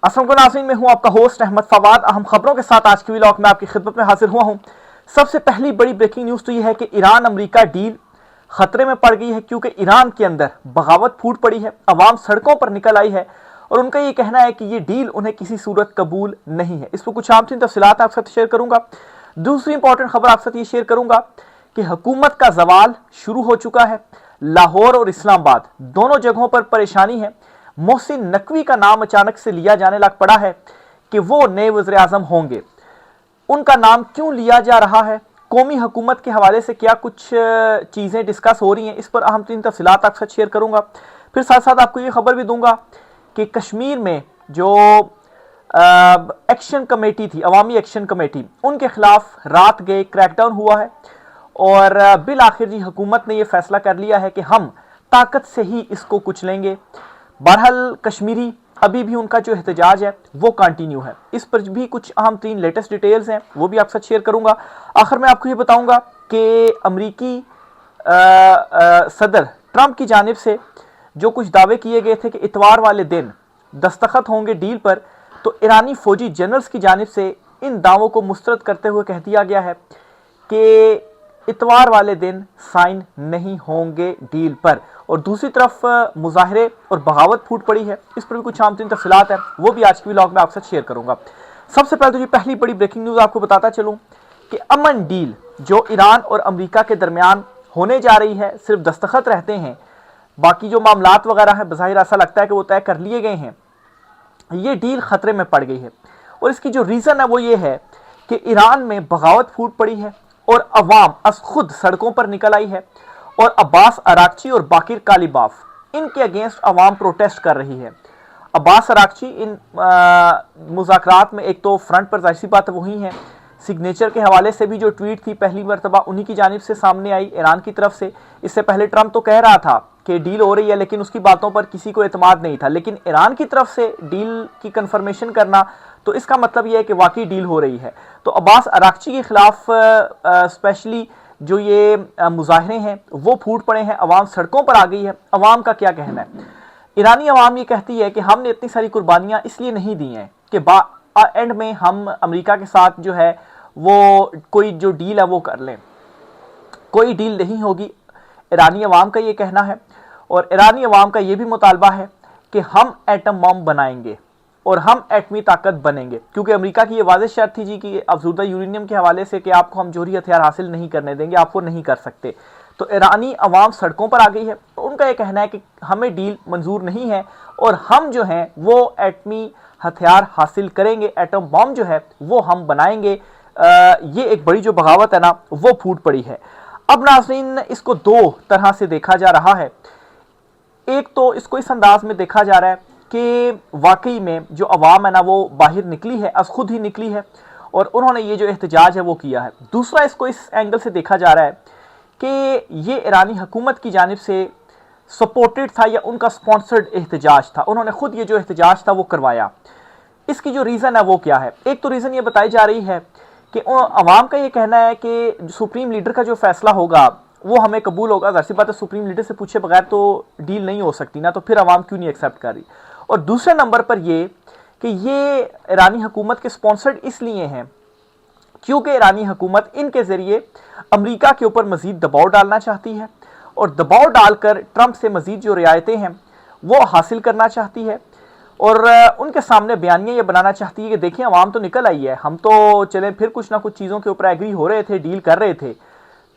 अस्सलाम वालेकुम नाज़रीन, मैं हूं आपका होस्ट अहमद फवाद। अहम खबरों के साथ आज की व्लॉग में आपकी खिदमत में हाजिर हुआ हूं। सबसे पहली बड़ी ब्रेकिंग न्यूज़ तो यह है कि ईरान अमेरिका डील खतरे में पड़ गई है, क्योंकि ईरान के अंदर बगावत फूट पड़ी है, अवाम सड़कों पर निकल आई है और उनका यह कहना है कि यह डील उन्हें किसी सूरत कबूल नहीं है। इस पर कुछ आम तफसीलात आपके साथ शेयर करूंगा। दूसरी इंपॉर्टेंट खबर आपके साथ ये शेयर करूंगा कि हुकूमत का जवाल शुरू हो चुका है। लाहौर और इस्लामाबाद दोनों जगहों पर परेशानी है। मोहसिन नकवी का नाम अचानक से लिया जाने लग पड़ा है कि वो नए वज़ीर आज़म होंगे। उनका नाम क्यों लिया जा रहा है, कौमी हुकूमत के हवाले से क्या कुछ चीज़ें डिस्कस हो रही हैं, इस पर अहम तीन तफसीलात आपके साथ शेयर करूंगा। फिर साथ साथ आपको ये खबर भी दूंगा कि कश्मीर में जो एक्शन कमेटी थी, अवामी एक्शन कमेटी, उनके खिलाफ रात गए क्रैकडाउन हुआ है और बिल आखिर जी हुकूमत ने यह फैसला कर लिया है कि हम ताकत से ही इसको कुचलेंगे। बहरहाल कश्मीरी अभी भी उनका जो एहतजाज है वो कंटिन्यू है। इस पर भी कुछ अहम तीन लेटेस्ट डिटेल्स हैं, वो भी आपके साथ शेयर करूंगा। आखिर में आपको ये बताऊंगा कि अमरीकी सदर ट्रंप की जानिब से जो कुछ दावे किए गए थे कि इतवार वाले दिन दस्तखत होंगे डील पर, तो ईरानी फौजी जनरल्स की जानिब से इन दावों को मुस्तरद करते हुए कह दिया गया है कि इतवार वाले दिन साइन नहीं होंगे डील पर। और दूसरी तरफ मुजाहरे और बगावत फूट पड़ी है, इस पर भी कुछ आम तीन तफसीलात है, वो भी आज की व्लॉग में आपके साथ शेयर करूंगा। सबसे पहले तो ये पहली बड़ी ब्रेकिंग न्यूज़ आपको बताता चलूं कि अमन डील जो ईरान और अमेरिका के दरमियान होने जा रही है, सिर्फ दस्तखत रहते हैं, बाकी जो मामलात वगैरह हैं बज़ाहिर ऐसा लगता है कि वो तय कर लिए गए हैं। ये डील खतरे में पड़ गई है और इसकी जो रीज़न है वो ये है कि ईरान में बगावत फूट पड़ी है और अवाम अस खुद सड़कों पर निकल आई है और अब्बास अरागची और बाकिर कालिबाफ इनके अगेंस्ट अवाम प्रोटेस्ट कर रही है। अब्बास अरागची इन मुज़ाकरात में एक तो फ्रंट पर जाहिर सी बात वही है, सिग्नेचर के हवाले से भी जो ट्वीट थी पहली मरतबा उन्हीं की जानिब से सामने आई ईरान की तरफ से। इससे पहले ट्रंप तो कह रहा था कि डील हो रही है, लेकिन उसकी बातों पर किसी को एतमाद नहीं था, लेकिन ईरान की तरफ से डील की कंफर्मेशन करना तो इसका मतलब यह है कि वाकई डील हो रही है। तो अब्बास अरागची के खिलाफ स्पेशली जो ये मुजाहरे हैं वो फूट पड़े हैं, अवाम सड़कों पर आ गई है। अवाम का क्या कहना है? ईरानी अवाम ये कहती है कि हमने इतनी सारी कुर्बानियां इसलिए नहीं दी हैं कि एंड में हम अमेरिका के साथ जो है वो कोई जो डील है वो कर लें। कोई डील नहीं होगी, ईरानी अवाम का ये कहना है। और ईरानी अवाम का ये भी मुतालबा है कि हम एटम बम बनाएंगे और हम एटमी ताकत बनेंगे, क्योंकि अमेरिका की ये वाज़ेह शर्त थी जी कि अफजूदा यूरेनियम के हवाले से कि आपको हम जोहरी हथियार हासिल नहीं करने देंगे, आप वो नहीं कर सकते। तो ईरानी अवाम सड़कों पर आ गई है। तो उनका ये कहना है कि हमें डील मंजूर नहीं है और हम जो हैं वो एटमी हथियार हासिल करेंगे, एटम बम जो है वो हम बनाएंगे। ये एक बड़ी जो बगावत है ना वो फूट पड़ी है। अब नाज़रीन इसको दो तरह से देखा जा रहा है। एक तो इसको इस अंदाज में देखा जा रहा है कि वाकई में जो अवाम है ना वो बाहर निकली है, अस खुद ही निकली है और उन्होंने ये जो एहतजाज है वो किया है। दूसरा इसको इस एंगल से देखा जा रहा है कि ये ईरानी हुकूमत की जानिब से सपोर्टेड था या उनका स्पॉन्सर्ड एहतजाज था, उन्होंने खुद ये जो एहतजाज था वो करवाया। इसकी जो रीज़न है वो क्या है? एक तो रीज़न ये बताई जा रही है कि अवाम का ये कहना है कि सुप्रीम लीडर का जो फैसला होगा वो हमें कबूल होगा। ज़ाहिर सी बात है सुप्रीम लीडर से पूछे बगैर तो डील नहीं हो सकती ना, तो फिर अवाम क्यों नहीं एक्सेप्ट कर रही। और दूसरे नंबर पर ये कि ये ईरानी हुकूमत के स्पॉन्सर्ड इसलिए हैं क्योंकि ईरानी हुकूमत इनके ज़रिए अमेरिका के ऊपर मज़ीद दबाव डालना चाहती है और दबाव डालकर ट्रंप से मज़ीद जो रियायतें हैं वो हासिल करना चाहती है और उनके सामने बयानियाँ ये बनाना चाहती है कि देखिए अवाम तो निकल आई है, हम तो चलें फिर कुछ ना कुछ चीज़ों के ऊपर एग्री हो रहे थे, डील कर रहे थे,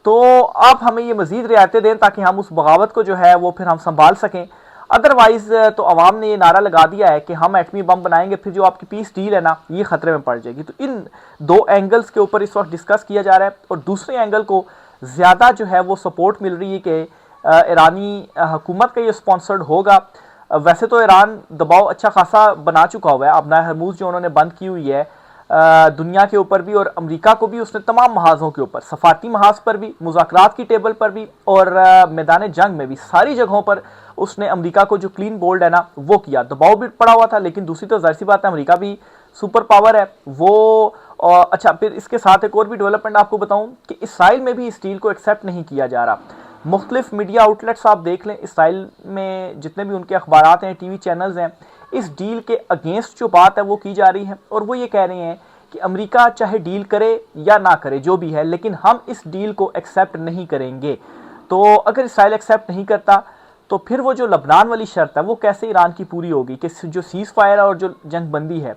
तो आप हमें ये मज़ीद रियायतें दें ताकि हम उस बगावत को जो है वो फिर हम संभाल सकें। अदरवाइज़ तो अवाम ने ये नारा लगा दिया है कि हम एटमी बम बनाएंगे, फिर जो आपकी पीस डील है ना ये ख़तरे में पड़ जाएगी। तो इन दो एंगल्स के ऊपर इस वक्त डिस्कस किया जा रहा है और दूसरे एंगल को ज़्यादा जो है वो सपोर्ट मिल रही है कि ईरानी हुकूमत का ये स्पॉन्सर्ड होगा। वैसे तो ईरान दबाव अच्छा खासा बना चुका हुआ है, अपना हरमूज़ जो उन्होंने बंद की हुई है दुनिया के ऊपर भी और अमेरिका को भी उसने तमाम महाजों के ऊपर, सफारती महाज पर भी, मुज़ाकरात की टेबल पर भी और मैदान जंग में भी, सारी जगहों पर उसने अमेरिका को जो क्लीन बोल्ड है ना वो किया। दबाव भी पड़ा हुआ था, लेकिन दूसरी तो जाहिर सी बात है अमेरिका भी सुपर पावर है वो। अच्छा, फिर इसके साथ एक और भी डेवलपमेंट आपको बताऊं कि इसराइल में भी इस डील को एक्सेप्ट नहीं किया जा रहा। मुख्तलिफ मीडिया आउटलेट्स आप देख लें, इसराइल में जितने भी उनके अखबारात हैं, टीवी चैनल्स हैं, इस डील के अगेंस्ट जो बात है वो की जा रही है, और वो ये कह रहे हैं कि अमेरिका चाहे डील करे या ना करे जो भी है, लेकिन हम इस डील को एक्सेप्ट नहीं करेंगे। तो अगर इसराइल एक्सेप्ट नहीं करता तो फिर वो जो लबनान वाली शर्त है वो कैसे ईरान की पूरी होगी कि जो सीज फायर और जो जंग बंदी है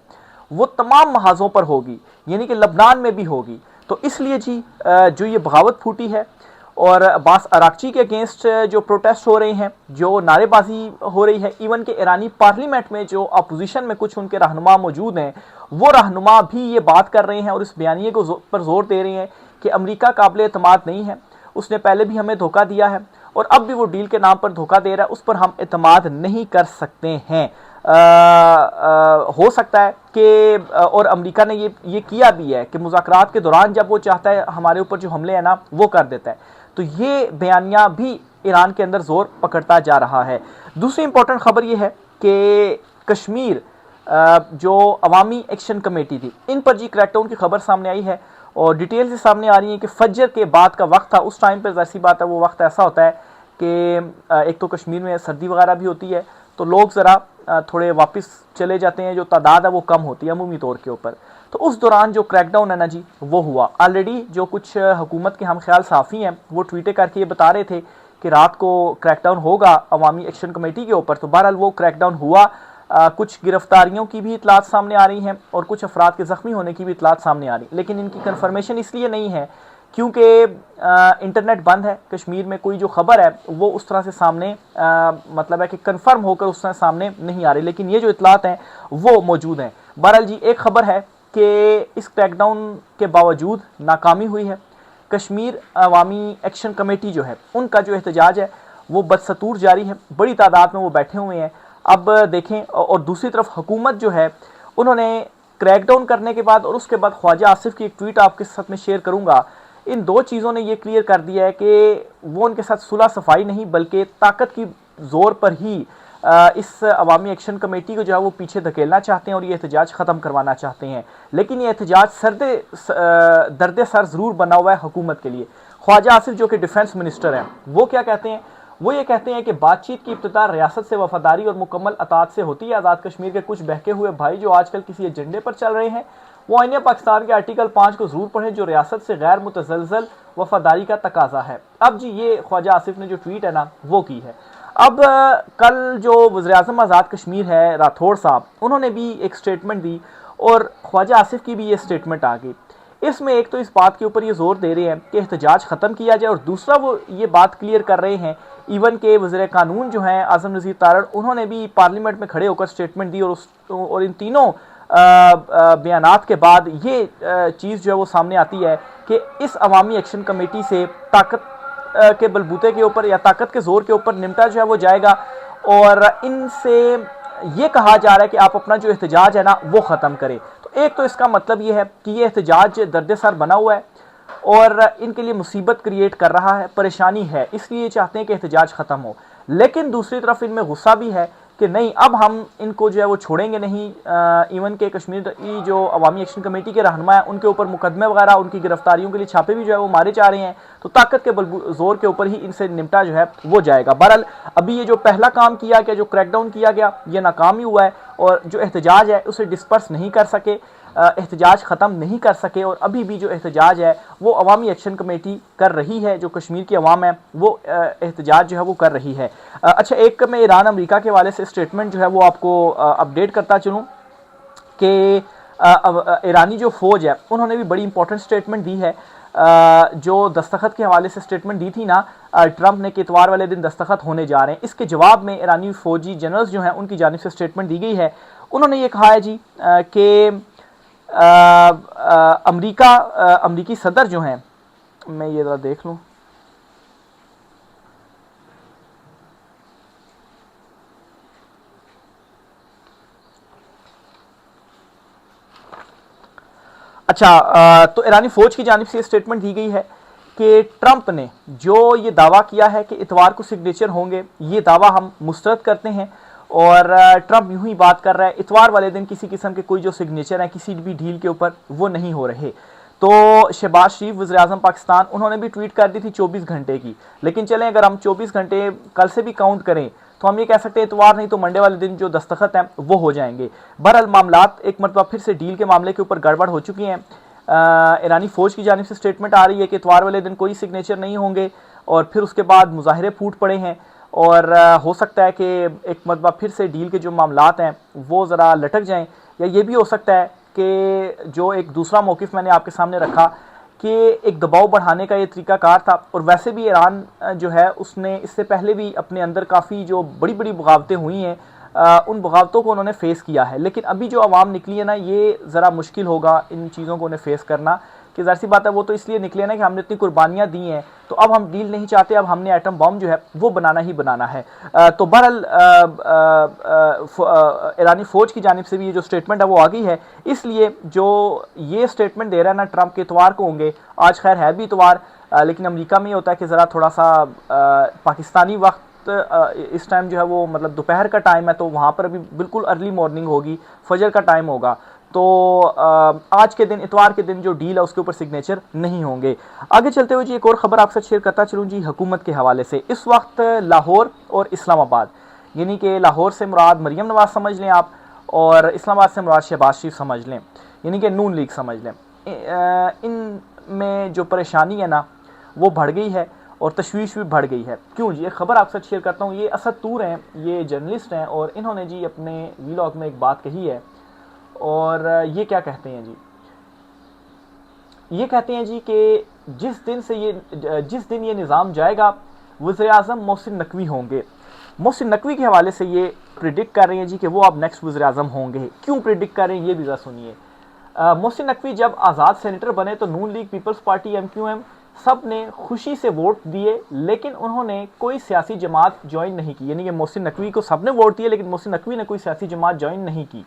वो तमाम महाजों पर होगी, यानी कि लबनान में भी होगी। तो इसलिए जी जो ये बगावत फूटी है और अब्बास अराक्ची के अगेंस्ट जो प्रोटेस्ट हो रहे हैं, जो नारेबाजी हो रही है, इवन के ईरानी पार्लियामेंट में जो अपोजिशन में कुछ उनके रहनुमा मौजूद हैं, वो रहनुमा भी ये बात कर रहे हैं और इस बयानिए को पर जोर दे रहे हैं कि अमेरिका काबिल एतमाद नहीं है, उसने पहले भी हमें धोखा दिया है और अब भी वो डील के नाम पर धोखा दे रहा है, उस पर हम एतमाद नहीं कर सकते हैं। हो सकता है कि और अमेरिका ने ये किया भी है कि मुज़ाकरात के दौरान जब वो चाहता है हमारे ऊपर जो हमले हैं ना वो कर देता है। तो ये बयानिया भी ईरान के अंदर जोर पकड़ता जा रहा है। दूसरी इंपॉर्टेंट खबर ये है कि कश्मीर जो अवामी एक्शन कमेटी थी, इन पर जी क्रैकडाउन की खबर सामने आई है और डिटेल से सामने आ रही है कि फजर के बाद का वक्त था, उस टाइम पर जैसी बात है वो वक्त ऐसा होता है कि एक तो कश्मीर में सर्दी वगैरह भी होती है, तो लोग ज़रा थोड़े वापस चले जाते हैं, जो तादाद है वो कम होती है अमूमी तौर के ऊपर। तो उस दौरान जो क्रैकडाउन है ना जी वो हुआ। ऑलरेडी जो कुछ हुकूमत के हम ख्याल साफ़ी हैं वो ट्वीटें करके ये बता रहे थे कि रात को क्रैकडाउन होगा अवामी एक्शन कमेटी के ऊपर। तो बहरहाल वो क्रैकडाउन हुआ। कुछ गिरफ्तारियों की भी इतलात सामने आ रही हैं और कुछ अफराद के ज़ख्मी होने की भी इतलात सामने आ रही, लेकिन इनकी कन्फर्मेशन इसलिए नहीं है क्योंकि इंटरनेट बंद है कश्मीर में। कोई जो खबर है वो उस तरह से सामने मतलब है कि कंफर्म होकर उस तरह सामने नहीं आ रही, लेकिन ये जो इतलात हैं वो मौजूद हैं। बहरहाल जी एक खबर है कि इस क्रैकडाउन के बावजूद नाकामी हुई है। कश्मीर अवामी एक्शन कमेटी जो है उनका जो एहतजाज है वो बदस्तूर जारी है, बड़ी तादाद में वो बैठे हुए हैं। अब देखें, और दूसरी तरफ हुकूमत जो है उन्होंने क्रैकडाउन करने के बाद और उसके बाद ख्वाजा आसिफ की एक ट्वीट आपके साथ में शेयर करूंगा, इन दो चीज़ों ने ये क्लियर कर दिया है कि वो उनके साथ सुलह सफाई नहीं बल्कि ताकत की जोर पर ही इस अवामी एक्शन कमेटी को जो है वो पीछे धकेलना चाहते हैं और ये एहतजाज ख़त्म करवाना चाहते हैं। लेकिन ये एहतजाज दर्द सर ज़रूर बना हुआ है हुकूमत के लिए। ख्वाजा आसिफ जो कि डिफेंस मिनिस्टर हैं वो क्या कहते हैं, वो ये कहते हैं कि बातचीत की इब्तिदा रियासत से वफादारी और मुकम्मल अतात से होती है। आज़ाद कश्मीर के कुछ बहके हुए भाई जो आजकल किसी एजेंडे पर चल रहे हैं वो आईने पाकिस्तान के आर्टिकल 5 को ज़रूर पढ़ें जो रियासत से गैर मुतज़लज़ल वफादारी का तकाजा है। अब जी ये ख्वाजा आसिफ ने जो ट्वीट है ना वो की है। अब कल जो वज़ीर-ए-आज़म आज़ाद कश्मीर है राठौड़ साहब, उन्होंने भी एक स्टेटमेंट दी और ख्वाजा आसिफ की भी ये स्टेटमेंट आ गई। इसमें एक तो इस बात के ऊपर ये जोर दे रहे हैं कि एहतजाज ख़त्म किया जाए और दूसरा वो ये बात क्लियर कर रहे हैं, इवन के वज़ीर कानून जो हैं आज़म नज़ीर तारड़, उन्होंने भी पार्लियामेंट में खड़े होकर स्टेटमेंट दी और इन तीनों बयानात के बाद ये चीज़ जो है वो सामने आती है कि इस अवामी एक्शन कमेटी से ताकत के बलबूते के ऊपर या ताकत के जोर के ऊपर निमटा जो है वो जाएगा और इनसे ये कहा जा रहा है कि आप अपना जो एहतजाज है ना वो ख़त्म करें। तो एक तो इसका मतलब ये है कि ये एहतजाज दर्द सर बना हुआ है और इनके लिए मुसीबत क्रिएट कर रहा है, परेशानी है, इसलिए चाहते हैं कि एहतजाज ख़त्म हो। लेकिन दूसरी तरफ इनमें गुस्सा भी है कि नहीं अब हम इनको जो है वो छोड़ेंगे नहीं। इवन के कश्मीर की जो अवामी एक्शन कमेटी के रहनुमा हैं उनके ऊपर मुकदमे वगैरह, उनकी गिरफ्तारियों के लिए छापे भी जो है वो मारे जा रहे हैं, तो ताकत के जोर के ऊपर ही इनसे निपटा जो है वो जाएगा। बहरहाल अभी ये जो पहला काम किया गया, जो क्रैकडाउन किया गया, ये नाकाम ही हुआ है और जो एहतजाज है उसे डिस्पर्स नहीं कर सके, एहतजाज ख़त्म नहीं कर सके और अभी भी जो एहतजाज है वो अवामी एक्शन कमेटी कर रही है, जो कश्मीर की अवाम है वो एहतजाज जो है वो कर रही है। अच्छा, एक मैं ईरान अमेरिका के हवाले से स्टेटमेंट जो है वो आपको अपडेट करता चलूँ कि ईरानी जो फ़ौज है उन्होंने भी बड़ी इंपॉर्टेंट स्टेटमेंट दी है। जो दस्तखत के हवाले से स्टेटमेंट दी थी ना ट्रंप ने कि इतवार वाले दिन दस्तखत होने जा रहे हैं, इसके जवाब में ईरानी फ़ौजी जनरल्स जो हैं उनकी जानिब से स्टेटमेंट दी गई है। उन्होंने ये कहा है जी कि अमरीकी सदर जो हैं, मैं ये ज़रा देख लूँ, अच्छा तो ईरानी फ़ौज की जानिब से स्टेटमेंट दी गई है कि ट्रंप ने जो ये दावा किया है कि इतवार को सिग्नेचर होंगे, ये दावा हम मुस्तरद करते हैं और ट्रंप यूं ही बात कर रहा है, इतवार वाले दिन किसी किस्म के कोई जो सिग्नेचर है किसी भी डील के ऊपर वो नहीं हो रहे। तो शहबाज शरीफ वज़ीर-ए-आज़म पाकिस्तान, उन्होंने भी ट्वीट कर दी थी 24 घंटे की, लेकिन चलें अगर हम 24 घंटे कल से भी काउंट करें तो हम ये कह सकते हैं इतवार नहीं तो मंडे वाले दिन जो दस्तखत हैं वो हो जाएंगे। बहरहाल मामलात एक मरतबा फिर से डील के मामले के ऊपर गड़बड़ हो चुकी हैं। ईरानी फ़ौज की जानिब से स्टेटमेंट आ रही है कि इतवार वाले दिन कोई सिग्नेचर नहीं होंगे और फिर उसके बाद मुजाहरे फूट पड़े हैं और हो सकता है कि एक मरतबा फिर से डील के जो मामलात हैं वो ज़रा लटक जाएं, या ये भी हो सकता है कि जो एक दूसरा मौक़िफ़ मैंने आपके सामने रखा कि एक दबाव बढ़ाने का ये तरीक़ाकार था। और वैसे भी ईरान जो है उसने इससे पहले भी अपने अंदर काफ़ी जो बड़ी बड़ी बगावतें हुई हैं उन बगावतों को उन्होंने फ़ेस किया है, लेकिन अभी जो आवाम निकली है ना ये ज़रा मुश्किल होगा इन चीज़ों को उन्हें फ़ेस करना, कि ज़ाहिर सी बात है वो तो इसलिए निकले ना कि हमने इतनी कुर्बानियाँ दी हैं, तो अब हम डील नहीं चाहते, अब हमने एटम बम जो है वो बनाना ही बनाना है। तो बहरहाल ईरानी फ़ौज की जानिब से भी ये जो स्टेटमेंट है वो आ गई है, इसलिए जो ये स्टेटमेंट दे रहा है ना ट्रंप के इतवार को होंगे, आज खैर है भी इतवार, लेकिन अमेरिका में ये होता है कि ज़रा थोड़ा सा पाकिस्तानी वक्त इस टाइम जो है वो मतलब दोपहर का टाइम है, तो वहाँ पर अभी बिल्कुल अर्ली मॉर्निंग होगी, फजर का टाइम होगा, तो आज के दिन इतवार के दिन जो डील है उसके ऊपर सिग्नेचर नहीं होंगे। आगे चलते हुए जी एक और ख़बर आपसे शेयर करता चलूँ जी हुकूमत के हवाले से। इस वक्त लाहौर और इस्लामाबाद, यानी कि लाहौर से मुराद मरीम नवाज़ समझ लें आप, और इस्लामाबाद से मुराद शहबाज शरीफ समझ लें, यानी कि नून लीग समझ लें, इन में जो परेशानी है ना वो बढ़ गई है और तशवीश भी बढ़ गई है। क्यों जी, एक खबर आपसे शेयर करता हूँ। ये असद तूर हैं, ये जर्नलिस्ट हैं और इन्होंने जी अपने व्लॉग में एक बात कही है, और ये क्या कहते हैं जी, ये कहते हैं जी कि जिस दिन ये निज़ाम जाएगा वज़ीर-ए-आज़म मोहसिन नकवी होंगे। मोहसिन नकवी के हवाले से ये प्रिडिक्ट कर रहे हैं जी कि वो अब नेक्स्ट वज़ीर-ए-आज़म होंगे। क्यों प्रिडिक्ट कर रहे हैं ये भी ज़रा सुनिए। मोहसिन नकवी जब आज़ाद सेनेटर बने तो नून लीग, पीपल्स पार्टी, MQM सब ने खुशी से वोट दिए, लेकिन उन्होंने कोई सियासी जमात ज्वाइन नहीं की। यानी कि मोहसिन नकवी को सब ने वोट दिए, लेकिन मोहसिन नकवी ने कोई सियासी जमात ज्वाइन नहीं की,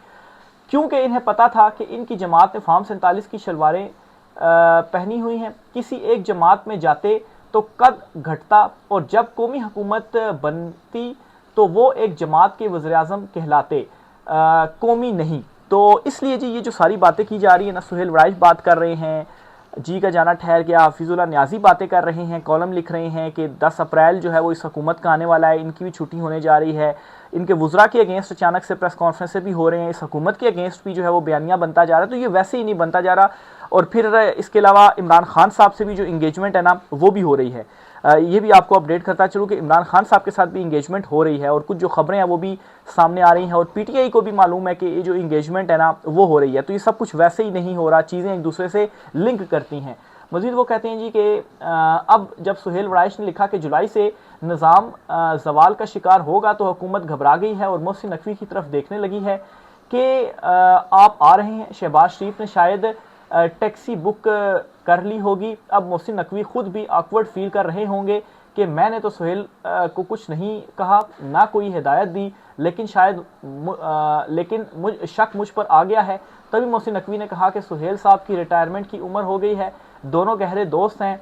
क्योंकि इन्हें पता था कि इनकी जमात ने फार्म 47 की शलवारें पहनी हुई हैं। किसी एक जमात में जाते तो कद घटता और जब कौमी हुकूमत बनती तो वो एक जमात के वज़ीर-ए-आज़म कहलाते, कौमी नहीं। तो इसलिए जी ये जो सारी बातें की जा रही है ना, सुहेल वराइश बात कर रहे हैं, जी का जाना ठहर गया, हफीजुल्लाह न्याजी बातें कर रहे हैं, कॉलम लिख रहे हैं कि 10 अप्रैल जो है वो इस हुकूमत का आने वाला है, इनकी भी छुट्टी होने जा रही है, इनके वुज़रा के अगेंस्ट अचानक से प्रेस कॉन्फ्रेंसें भी हो रहे हैं, इस हुकूमत के अगेंस्ट भी जो है वो बयानिया बनता जा रहा है। तो ये वैसे ही नहीं बनता जा रहा। और फिर इसके अलावा इमरान खान साहब से भी जो इंगेजमेंट है ना वो भी हो रही है। ये भी आपको अपडेट करता चलूँ कि इमरान खान साहब के साथ भी इंगेजमेंट हो रही है और कुछ जो खबरें हैं वो भी सामने आ रही हैं, और PTI को भी मालूम है कि ये जो इंगेजमेंट है ना वो हो रही है। तो ये सब कुछ वैसे ही नहीं हो रहा, चीज़ें एक दूसरे से लिंक करती हैं। मज़ीद वो कहते हैं जी कि अब जब सुहेल वराइश ने लिखा कि जुलाई से निज़ाम ज़वाल का शिकार होगा तो हुकूमत घबरा गई है और मोहसिन नकवी की तरफ देखने लगी है कि आप आ रहे हैं। शहबाज शरीफ ने शायद टैक्सी बुक कर ली होगी। अब मोहसिन नकवी खुद भी ऑकवर्ड फील कर रहे होंगे कि मैंने तो सुहेल को कुछ नहीं कहा, ना कोई हिदायत दी, लेकिन शायद शक मुझ पर आ गया है। तभी मोहसिन नकवी ने कहा कि सुहेल साहब की रिटायरमेंट की उम्र हो गई है, दोनों गहरे दोस्त हैं,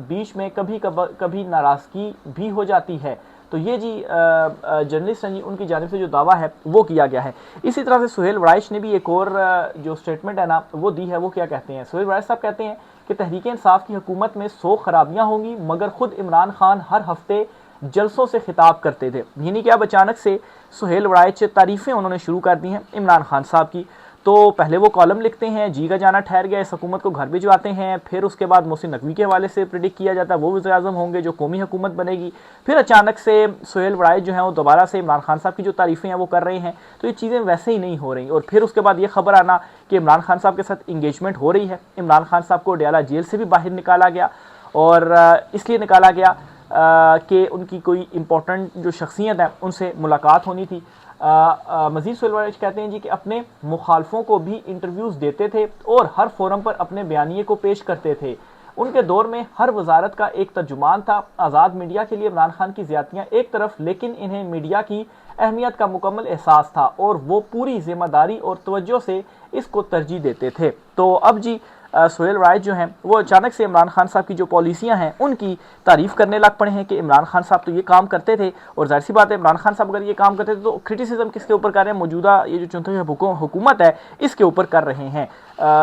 बीच में कभी नाराज़गी भी हो जाती है। तो ये जी जर्नलिस्ट हैं जी, उनकी जानिब से जो दावा है वो किया गया है। इसी तरह से सुहेल वराइश ने भी एक और जो स्टेटमेंट है ना वो दी है। वो क्या कहते हैं, सुहेल वराइश साहब कहते हैं कि तहरीक इंसाफ की हुकूमत में 100 खराबियाँ होंगी, मगर खुद इमरान खान हर हफ्ते जलसों से खिताब करते थे। यानी कि अब अचानक से सुहेल वराइश तारीफ़ें उन्होंने शुरू कर दी हैं इमरान खान साहब की। तो पहले वो कॉलम लिखते हैं, जी का जाना ठहर गया, इस हुकूमत को घर भिजवाते हैं, फिर उसके बाद मोहसिन नकवी के हवाले से प्रिडिक्ट किया जाता है वो वज़ीर-ए-आज़म होंगे जो कौमी हुकूमत बनेगी। फिर अचानक से सुहेल वराइश जो है वो दोबारा से इमरान खान साहब की जो तारीफ़ें हैं वो कर रहे हैं। तो ये चीज़ें वैसे ही नहीं हो रही। और फिर उसके बाद ये खबर आना कि इमरान खान साहब के साथ इंगेजमेंट हो रही है। इमरान खान साहब को डयाला जेल से भी बाहर निकाला गया, और इसलिए निकाला गया कि उनकी कोई इंपॉर्टेंट जो शख्सियत है उनसे मुलाकात होनी थी। मज़ीद सुहेल वराइश कहते हैं जी कि अपने मुखालफों को भी इंटरव्यूज़ देते थे और हर फोरम पर अपने बयानिए को पेश करते थे। उनके दौर में हर वजारत का एक तर्जुमान था। आज़ाद मीडिया के लिए इमरान खान की ज़्यादतियाँ एक तरफ, लेकिन इन्हें मीडिया की अहमियत का मुकम्मल एहसास था और वो पूरी जिम्मेदारी और तवज्जो से इसको तरजीह देते थे। तो अब जी सुहेल वराइश जो हैं वो अचानक से इमरान खान साहब की जो पॉलिसियां हैं उनकी तारीफ़ करने लग पड़े हैं कि इमरान खान साहब तो ये काम करते थे। और जाहिर सी बात है इमरान खान साहब अगर ये काम करते थे तो क्रिटिसिज्म किसके ऊपर कर रहे हैं, मौजूदा ये जो चुनती हुई हुकूमत है इसके ऊपर कर रहे हैं।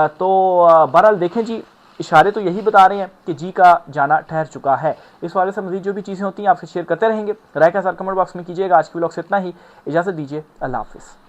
तो बहरहाल देखें जी इशारे तो यही बता रहे हैं कि जी का जाना ठहर चुका है। इस वाले से मजीद जो भी चीज़ें होती हैं आपसे शेयर करते रहेंगे। राय का साथ कमेंट बॉक्स में कीजिएगा। आज की व्लॉग से इतना ही, इजाज़त दीजिए, अल्लाह हाफिज़।